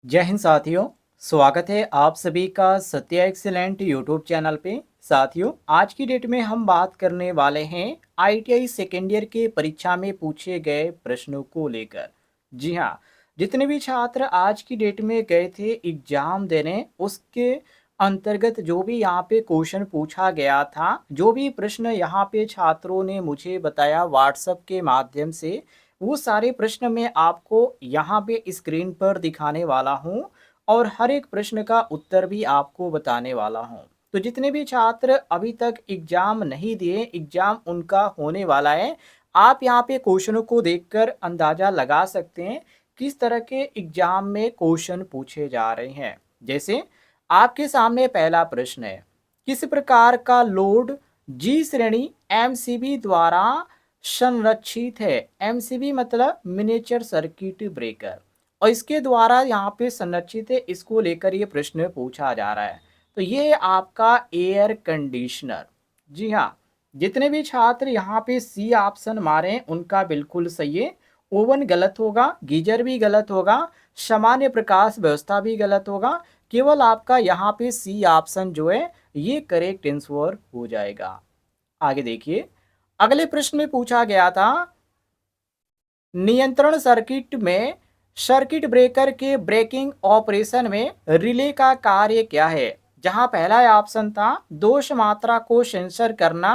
जय हिंद साथियों। स्वागत है आप सभी का सत्य एक्सीलेंट यूट्यूब चैनल पे। साथियों, आज की डेट में हम बात करने वाले हैं आईटीआई सेकेंड ईयर के परीक्षा में पूछे गए प्रश्नों को लेकर। जी हाँ, जितने भी छात्र आज की डेट में गए थे एग्जाम देने, उसके अंतर्गत जो भी यहाँ पे क्वेश्चन पूछा गया था, जो भी प्रश्न यहाँ पे छात्रों ने मुझे बताया व्हाट्सएप के माध्यम से, वो सारे प्रश्न मैं आपको यहाँ पे स्क्रीन पर दिखाने वाला हूँ और हर एक प्रश्न का उत्तर भी आपको बताने वाला हूँ। तो जितने भी छात्र अभी तक एग्जाम नहीं दिए, एग्जाम उनका होने वाला है, आप यहाँ पे क्वेश्चनों को देखकर अंदाजा लगा सकते हैं किस तरह के एग्जाम में क्वेश्चन पूछे जा रहे हैं। जैसे आपके सामने पहला प्रश्न है, किस प्रकार का लोड जी श्रेणी एमसीबी द्वारा संरक्षित है। एमसीबी मतलब मिनिएचर सर्किट ब्रेकर, और इसके द्वारा यहाँ पे संरक्षित है, इसको लेकर ये प्रश्न पूछा जा रहा है। तो ये आपका एयर कंडीशनर। जी हाँ, जितने भी छात्र यहाँ पे सी ऑप्शन मारे उनका बिल्कुल सही है। ओवन गलत होगा, गीजर भी गलत होगा, सामान्य प्रकाश व्यवस्था भी गलत होगा। केवल आपका यहाँ पे सी ऑप्शन जो है ये करेक्ट आंसर हो जाएगा। आगे देखिए, अगले प्रश्न में पूछा गया था, नियंत्रण सर्किट में सर्किट ब्रेकर के ब्रेकिंग ऑपरेशन में रिले का कार्य क्या है। जहां पहला ऑप्शन था दोष मात्रा को सेंसर करना,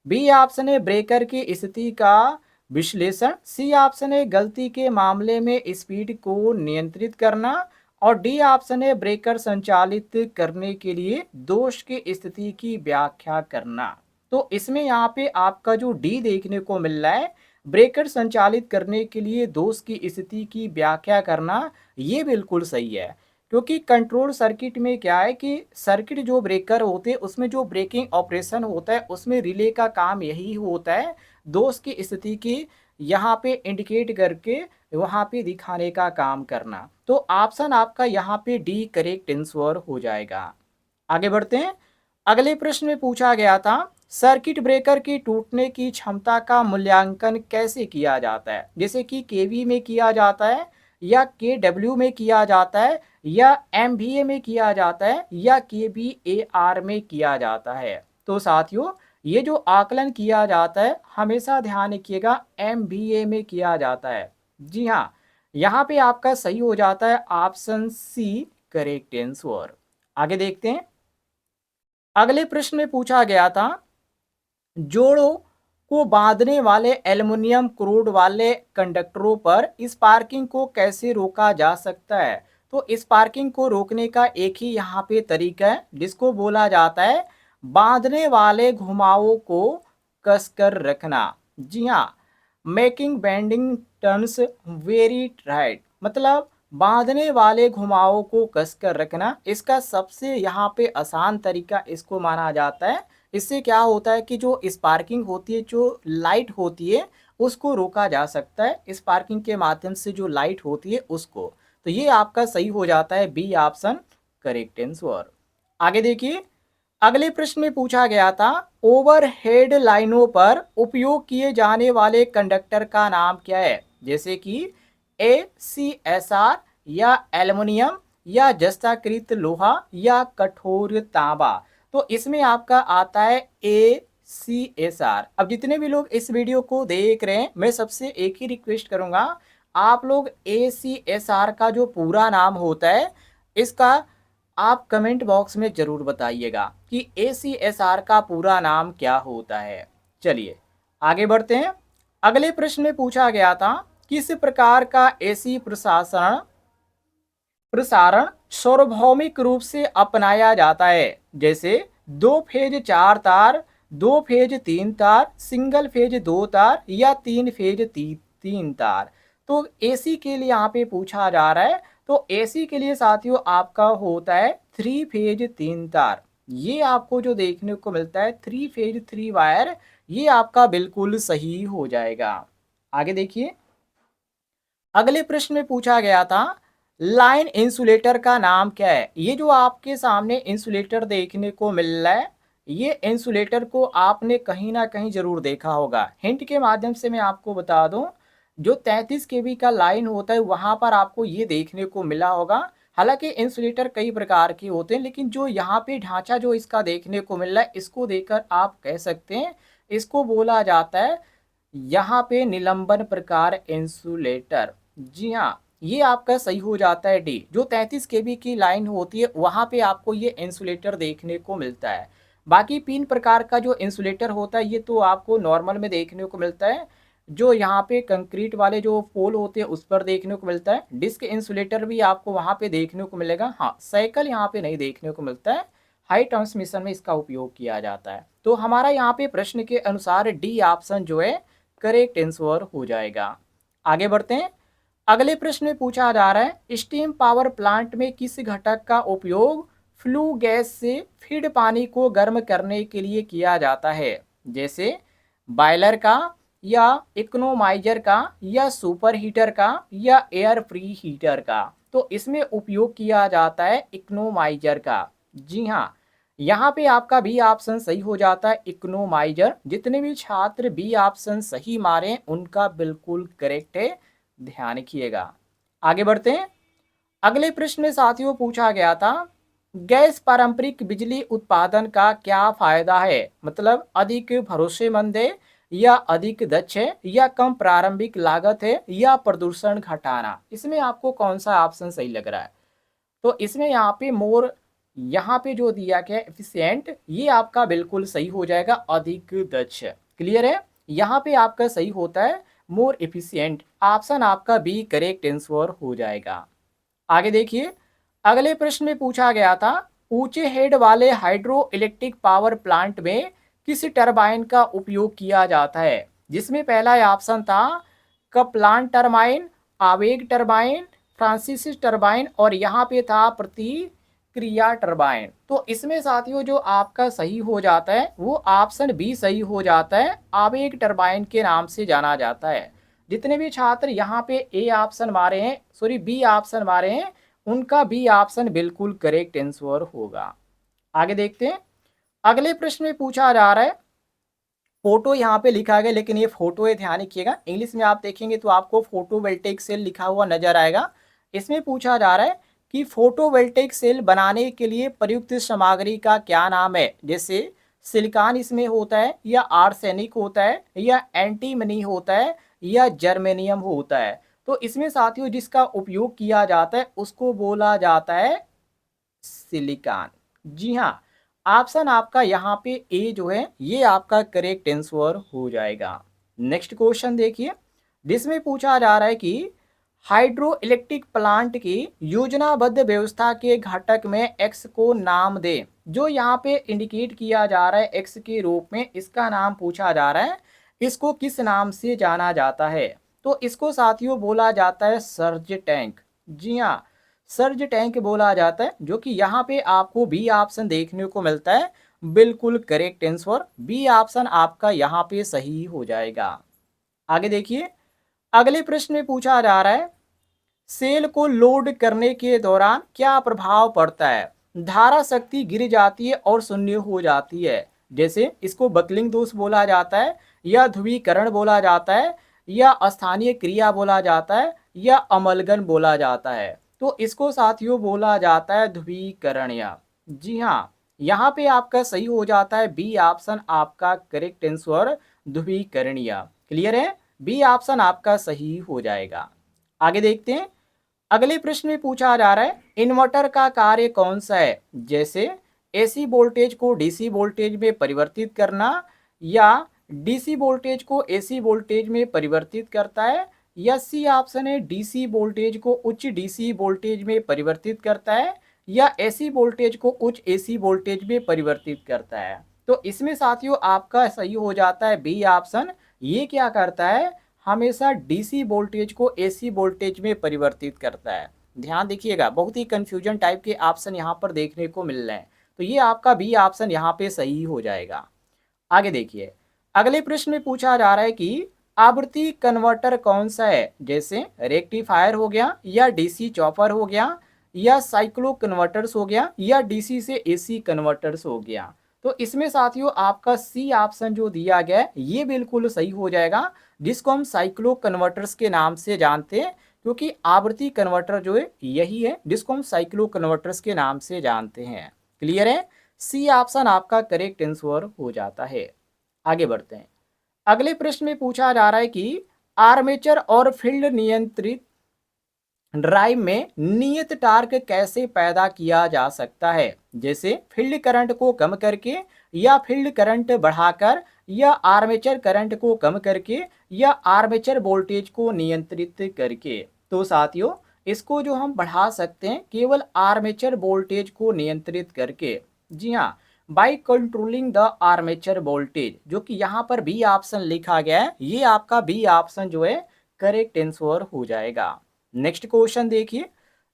बी ऑप्शन है ब्रेकर की स्थिति का विश्लेषण, सी ऑप्शन है गलती के मामले में स्पीड को नियंत्रित करना, और डी ऑप्शन है ब्रेकर संचालित करने के लिए दोष की स्थिति की व्याख्या करना। तो इसमें यहाँ पे आपका जो डी देखने को मिल रहा है, ब्रेकर संचालित करने के लिए दोष की स्थिति की व्याख्या करना, ये बिल्कुल सही है। क्योंकि कंट्रोल सर्किट में क्या है कि सर्किट जो ब्रेकर होते हैं उसमें जो ब्रेकिंग ऑपरेशन होता है उसमें रिले का काम यही होता है, दोष की स्थिति की यहाँ पे इंडिकेट करके वहाँ पे दिखाने का काम करना। तो ऑप्शन आपका यहाँ पे डी करेक्ट आंसर हो जाएगा। आगे बढ़ते हैं, अगले प्रश्न में पूछा गया था, सर्किट ब्रेकर की टूटने की क्षमता का मूल्यांकन कैसे किया जाता है। जैसे कि केवी में किया जाता है, या केडब्ल्यू में किया जाता है, या एमवीए में किया जाता है, या केवीएआर में किया जाता है। तो साथियों, ये जो आकलन किया जाता है हमेशा ध्यान रखिएगा एमवीए में किया जाता है। जी हाँ, यहाँ पे आपका सही हो जाता है ऑप्शन सी करेक्ट आंसर। आगे देखते हैं, अगले प्रश्न में पूछा गया था, जोड़ों को बांधने वाले एल्युमिनियम क्रोड वाले कंडक्टरों पर स्पार्किंग को कैसे रोका जा सकता है। तो स्पार्किंग को रोकने का एक ही यहाँ पे तरीका है, जिसको बोला जाता है बांधने वाले घुमावों को कसकर रखना। जी हाँ, making bending turns very right, मतलब बांधने वाले घुमावों को कसकर रखना। इसका सबसे यहाँ पे आसान तरीका इसको माना जाता है। इससे क्या होता है कि जो स्पार्किंग होती है, जो लाइट होती है, उसको रोका जा सकता है स्पार्किंग के माध्यम से, जो लाइट होती है उसको। तो ये आपका सही हो जाता है बी ऑप्शन करेक्ट आंसर। आगे देखिए, अगले प्रश्न में पूछा गया था, ओवरहेड लाइनों पर उपयोग किए जाने वाले कंडक्टर का नाम क्या है। जैसे कि ACSR, या एल्युमिनियम, या जस्ताकृत लोहा, या कठोर तांबा। तो इसमें आपका आता है ACSR। अब जितने भी लोग इस वीडियो को देख रहे हैं, मैं सबसे एक ही रिक्वेस्ट करूंगा, आप लोग ACSR का जो पूरा नाम होता है इसका आप कमेंट बॉक्स में जरूर बताइएगा कि ACSR का पूरा नाम क्या होता है। चलिए आगे बढ़ते हैं, अगले प्रश्न में पूछा गया था, किस प्रकार का एसी प्रसारण प्रसारण सार्वभौमिक रूप से अपनाया जाता है। जैसे दो फेज चार तार, दो फेज तीन तार, सिंगल फेज दो तार, या तीन फेज तीन तार। तो एसी के लिए यहाँ पे पूछा जा रहा है, तो एसी के लिए साथियों आपका होता है थ्री फेज तीन तार। ये आपको जो देखने को मिलता है थ्री फेज थ्री वायर, ये आपका बिल्कुल सही हो जाएगा। आगे देखिए, अगले प्रश्न में पूछा गया था, लाइन इंसुलेटर का नाम क्या है। ये जो आपके सामने इंसुलेटर देखने को मिल रहा है, ये इंसुलेटर को आपने कहीं ना कहीं जरूर देखा होगा। हिंट के माध्यम से मैं आपको बता दूं, जो 33 केवी का लाइन होता है वहां पर आपको ये देखने को मिला होगा। हालांकि इंसुलेटर कई प्रकार के होते हैं, लेकिन जो यहाँ पे ढांचा जो इसका देखने को मिल रहा है, इसको देखकर आप कह सकते हैं इसको बोला जाता है यहाँ पे निलंबन प्रकार इंसुलेटर। जी हाँ, ये आपका सही हो जाता है डी। जो 33 केवी की लाइन होती है वहाँ पे आपको ये इंसुलेटर देखने को मिलता है। बाकी 3 प्रकार का जो इंसुलेटर होता है ये तो आपको नॉर्मल में देखने को मिलता है, जो यहाँ पे कंक्रीट वाले जो पोल होते हैं उस पर देखने को मिलता है। डिस्क इंसुलेटर भी आपको वहाँ पे देखने को मिलेगा। हाँ, साइकिल यहाँ पे नहीं देखने को मिलता है, हाई ट्रांसमिशन में इसका उपयोग किया जाता है। तो हमारा यहाँ पे प्रश्न के अनुसार डी ऑप्शन जो है करेक्ट आंसर हो जाएगा। आगे बढ़ते हैं। अगले प्रश्न में पूछा जा रहा है स्टीम पावर प्लांट में किस घटक का उपयोग फ्लू गैस से फीड पानी को गर्म करने के लिए किया जाता है, जैसे बॉयलर का या इकोनोमाइजर का या सुपर हीटर का या एयर प्री हीटर का। तो इसमें उपयोग किया जाता है इकोनोमाइजर का। जी हाँ, यहाँ पे आपका बी ऑप्शन सही हो जाता है इकोनोमाइजर। जितने भी छात्र बी ऑप्शन सही मारे उनका बिल्कुल करेक्ट है, ध्यान रखिएगा। आगे बढ़ते हैं। अगले प्रश्न में साथियों पूछा गया था गैस पारंपरिक बिजली उत्पादन का क्या फायदा है, मतलब अधिक भरोसेमंद है या अधिक दक्ष है या कम प्रारंभिक लागत है या प्रदूषण घटाना। इसमें आपको कौन सा ऑप्शन सही लग रहा है? तो इसमें यहाँ पे मोर यहाँ पे जो दिया गया एफिशिएंट, ये आपका बिल्कुल सही हो जाएगा, अधिक दक्ष। क्लियर है? यहाँ पे आपका सही होता है मोर एफिशिएंट। ऑप्शन आपका बी करेक्ट आंसर हो जाएगा। आगे देखिए। अगले प्रश्न में पूछा गया था ऊंचे हेड वाले हाइड्रो इलेक्ट्रिक पावर प्लांट में किस टरबाइन का उपयोग किया जाता है, जिसमें पहला ऑप्शन था कप्लान टरबाइन, आवेग टरबाइन, फ्रांसिस टरबाइन और यहाँ पे था प्रतिक्रिया टरबाइन। तो इसमें साथियों जो आपका सही हो जाता है वो ऑप्शन बी सही हो जाता है, आवेग टरबाइन के नाम से जाना जाता है। जितने भी छात्र यहाँ पे ए ऑप्शन मारे हैं, सॉरी बी ऑप्शन मारे हैं, उनका बी ऑप्शन बिल्कुल करेक्ट आंसर होगा। आगे देखते हैं। अगले प्रश्न में पूछा जा रहा है, फोटो यहाँ पे लिखा गया लेकिन ये फोटो है, ध्यान रखिएगा। इंग्लिश में आप देखेंगे तो आपको फोटोवोल्टेइक सेल लिखा हुआ नजर आएगा। इसमें पूछा जा रहा है कि फोटोवोल्टेइक सेल बनाने के लिए प्रयुक्त सामग्री का क्या नाम है, जैसे सिलिकॉन इसमें होता है या आर्सेनिक होता है या एंटीमनी होता है या जर्मेनियम होता है। तो इसमें साथियों जिसका उपयोग किया जाता है उसको बोला जाता है सिलिकॉन। जी हाँ, ऑप्शन आपका यहाँ पे ए जो है ये आपका करेक्ट आंसर हो जाएगा। नेक्स्ट क्वेश्चन देखिए, जिसमें पूछा जा रहा है कि हाइड्रो इलेक्ट्रिक प्लांट की योजनाबद्ध व्यवस्था के घटक में एक्स को नाम दे। जो यहाँ पे इंडिकेट किया जा रहा है एक्स के रूप में, इसका नाम पूछा जा रहा है, इसको किस नाम से जाना जाता है? तो इसको साथियों बोला जाता है सर्ज टैंक। जी हाँ, सर्ज टैंक बोला जाता है, जो कि यहाँ पे आपको बी ऑप्शन देखने को मिलता है, बिल्कुल करेक्ट आंसर बी ऑप्शन आपका यहाँ पे सही हो जाएगा। आगे देखिए। अगले प्रश्न में पूछा जा रहा है सेल को लोड करने के दौरान क्या प्रभाव पड़ता है? धारा शक्ति गिर जाती है और शून्य हो जाती है, जैसे इसको बकलिंग दोष बोला जाता है या ध्रुवीकरण बोला जाता है या स्थानीय क्रिया बोला जाता है या अमलगन बोला जाता है। तो इसको साथियों बोला जाता है ध्रुवीकरण। जी हाँ, यहाँ पे आपका सही हो जाता है बी ऑप्शन आपका करेक्ट आंसर ध्रुवीकरणीय। क्लियर है? बी ऑप्शन आपका सही हो जाएगा। आगे देखते हैं। अगले प्रश्न में पूछा जा रहा है इन्वर्टर का कार्य कौन सा है, जैसे एसी वोल्टेज को डीसी वोल्टेज में परिवर्तित करना या डीसी वोल्टेज को एसी वोल्टेज में परिवर्तित करता है या सी ऑप्शन है डीसी वोल्टेज को उच्च डीसी वोल्टेज में परिवर्तित करता है या एसी वोल्टेज को उच्च एसी वोल्टेज में परिवर्तित करता है। तो इसमें साथियों आपका सही हो जाता है बी ऑप्शन, ये क्या करता है, हमेशा डीसी वोल्टेज को एसी वोल्टेज में परिवर्तित करता है। ध्यान देखिएगा, बहुत ही कंफ्यूजन टाइप के ऑप्शन यहाँ पर देखने को मिल रहे हैं, तो ये आपका बी ऑप्शन यहाँ पे सही हो जाएगा। आगे देखिए। अगले प्रश्न में पूछा जा रहा है कि आवृत्ति कन्वर्टर कौन सा है, जैसे रेक्टिफायर हो गया या डीसी चॉपर हो गया या साइक्लो कन्वर्टर्स हो गया या डीसी से एसी कन्वर्टर्स हो गया। तो इसमें साथियों आपका सी ऑप्शन जो दिया गया है ये बिल्कुल सही हो जाएगा, जिसको हम साइक्लो कन्वर्टर्स के नाम से जानते हैं, क्योंकि आवृत्ति कन्वर्टर जो है यही है जिसको हम साइक्लो कन्वर्टर्स के नाम से जानते हैं। क्लियर है? सी ऑप्शन आपका करेक्ट आंसर हो जाता है। आगे बढ़ते हैं। अगले प्रश्न में पूछा जा रहा है कि आर्मेचर और फील्ड नियंत्रित ड्राइव में नियत टार्क कैसे पैदा किया जा सकता है, जैसे फील्ड करंट को कम करके या फील्ड करंट बढ़ाकर या आर्मेचर करंट को कम करके या आर्मेचर वोल्टेज को नियंत्रित करके। तो साथियों इसको जो हम बढ़ा सकते हैं केवल आर्मेचर वोल्टेज को नियंत्रित करके। जी हाँ, by controlling the armature voltage, जो कि यहाँ पर बी ऑप्शन लिखा गया है, ये आपका बी ऑप्शन जो है करेक्ट आंसर हो जाएगा। नेक्स्ट क्वेश्चन देखिए,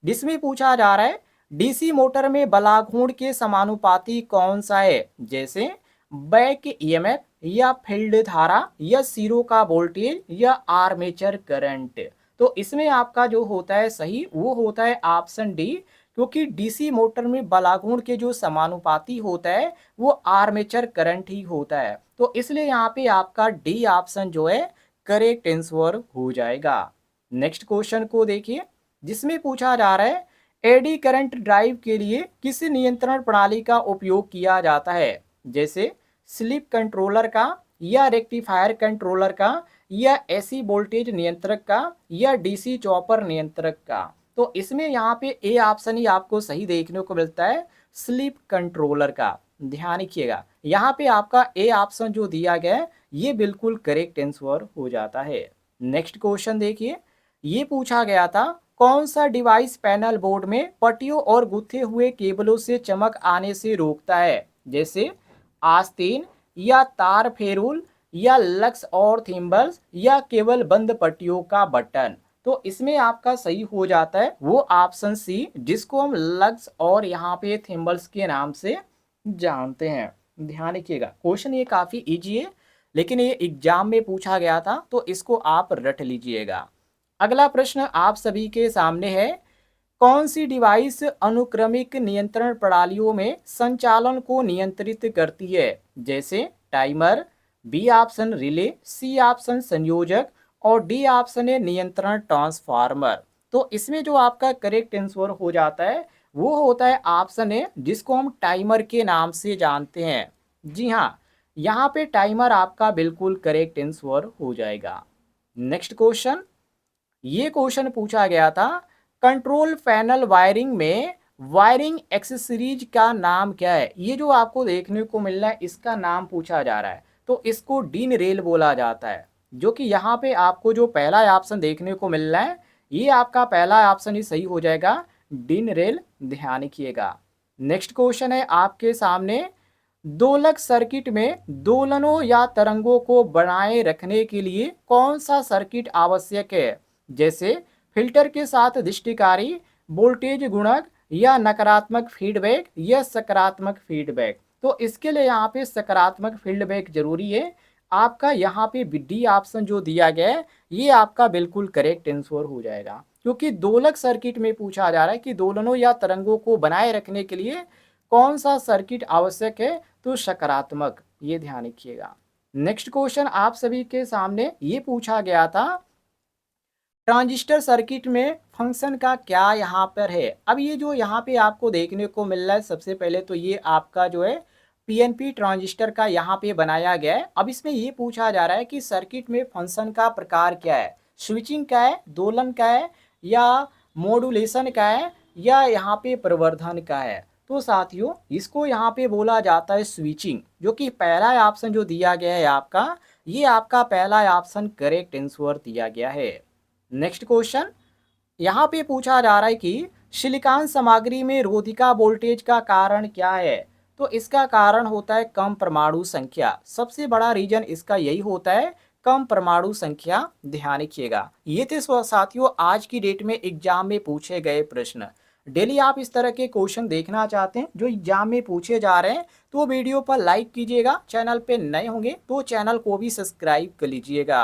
जिसमें पूछा जा रहा है डीसी मोटर में बलाघूर्ण के समानुपाती कौन सा है, जैसे बैक ईएमएफ या फील्ड धारा या सीरो का वोल्टेज या आर्मेचर करंट। तो इसमें आपका जो होता है सही वो होता है ऑप्शन डी, क्योंकि डीसी मोटर में बलाघूर्ण के जो समानुपाती होता है वो आर्मेचर करंट ही होता है। तो इसलिए यहाँ पे आपका डी ऑप्शन जो है करेक्ट आंसर हो जाएगा। नेक्स्ट क्वेश्चन को देखिए, जिसमें पूछा जा रहा है एडी करंट ड्राइव के लिए किस नियंत्रण प्रणाली का उपयोग किया जाता है, जैसे स्लिप कंट्रोलर का या रेक्टिफायर कंट्रोलर का या एसी वोल्टेज नियंत्रक का या डीसी चॉपर नियंत्रक का। तो इसमें यहाँ पे ए ऑप्शन ही आपको सही देखने को मिलता है, स्लिप कंट्रोलर का। ध्यान रखिएगा यहाँ पे आपका ए ऑप्शन जो दिया गया है ये बिल्कुल करेक्ट आंसर हो जाता है। नेक्स्ट क्वेश्चन देखिए, ये पूछा गया था कौन सा डिवाइस पैनल बोर्ड में पट्टियों और गुथे हुए केबलों से चमक आने से रोकता है, जैसे आस्तीन या तार फेरुल या लक्स और थिम्बल्स या केवल बंद पट्टियों का बटन। तो इसमें आपका सही हो जाता है वो ऑप्शन सी, जिसको हम लक्स और यहाँ पे थिम्बल्स के नाम से जानते हैं। ध्यान रखिएगा क्वेश्चन ये काफ़ी इजी है, लेकिन ये एग्जाम में पूछा गया था तो इसको आप रट लीजिएगा। अगला प्रश्न आप सभी के सामने है, कौन सी डिवाइस अनुक्रमिक नियंत्रण प्रणालियों में संचालन को नियंत्रित करती है, जैसे timer, B option relay, C option संयोजक और डी ऑप्शन है नियंत्रण ट्रांसफार्मर। तो इसमें जो आपका करेक्ट आंसर हो जाता है वो होता है ऑप्शन है जिसको हम टाइमर के नाम से जानते हैं। जी हाँ, यहाँ पे टाइमर आपका बिल्कुल करेक्ट आंसर हो जाएगा। नेक्स्ट क्वेश्चन, ये क्वेश्चन पूछा गया था कंट्रोल पैनल वायरिंग में वायरिंग एक्सेसरीज का नाम क्या है। ये जो आपको देखने को मिल रहा है इसका नाम पूछा जा रहा है, तो इसको डीन रेल बोला जाता है, जो कि यहाँ पे आपको जो पहला ऑप्शन देखने को मिल रहा है ये आपका पहला ऑप्शन ही सही हो जाएगा, डीन रेल। ध्यान रखिएगा। नेक्स्ट क्वेश्चन है आपके सामने, दोलक सर्किट में दोलनों या तरंगों को बनाए रखने के लिए कौन सा सर्किट आवश्यक है, जैसे फिल्टर के साथ दृष्टिकारी, वोल्टेज गुणक या नकारात्मक फीडबैक या सकारात्मक फीडबैक। तो इसके लिए यहाँ पे सकारात्मक फीडबैक जरूरी है। आपका यहाँ पे डी ऑप्शन जो दिया गया है ये आपका बिल्कुल करेक्ट आंसर हो जाएगा, क्योंकि दोलक सर्किट में पूछा जा रहा है कि दोलनों या तरंगों को बनाए रखने के लिए कौन सा सर्किट आवश्यक है, तो सकारात्मक। ये ध्यान रखिएगा। नेक्स्ट क्वेश्चन आप सभी के सामने ये पूछा गया था, ट्रांजिस्टर सर्किट में फंक्शन का क्या यहाँ पर है। अब ये जो यहाँ पे आपको देखने को मिल रहा है, सबसे पहले तो ये आपका जो है पीएनपी ट्रांजिस्टर का यहाँ पे बनाया गया है। अब इसमें ये पूछा जा रहा है कि सर्किट में फंक्शन का प्रकार क्या है, स्विचिंग का है, दोलन का है या मॉड्यूलेशन का है या यहाँ पे प्रवर्धन का है। तो साथियों इसको यहाँ पे बोला जाता है स्विचिंग, जो कि पहला ऑप्शन जो दिया गया है आपका, ये आपका पहला ऑप्शन करेक्ट आंसर दिया गया है। नेक्स्ट क्वेश्चन, यहाँ पे पूछा जा रहा है कि सिलिकॉन सामग्री में रोधिका वोल्टेज का कारण क्या है। तो इसका कारण होता है कम परमाणु संख्या। सबसे बड़ा रीजन इसका यही होता है, कम परमाणु संख्या। ध्यान रखिएगा। ये थे साथियों आज की डेट में एग्जाम में पूछे गए प्रश्न। डेली आप इस तरह के क्वेश्चन देखना चाहते हैं जो एग्जाम में पूछे जा रहे हैं तो वीडियो पर लाइक कीजिएगा। चैनल पे नए होंगे तो चैनल को भी सब्सक्राइब कर लीजिएगा।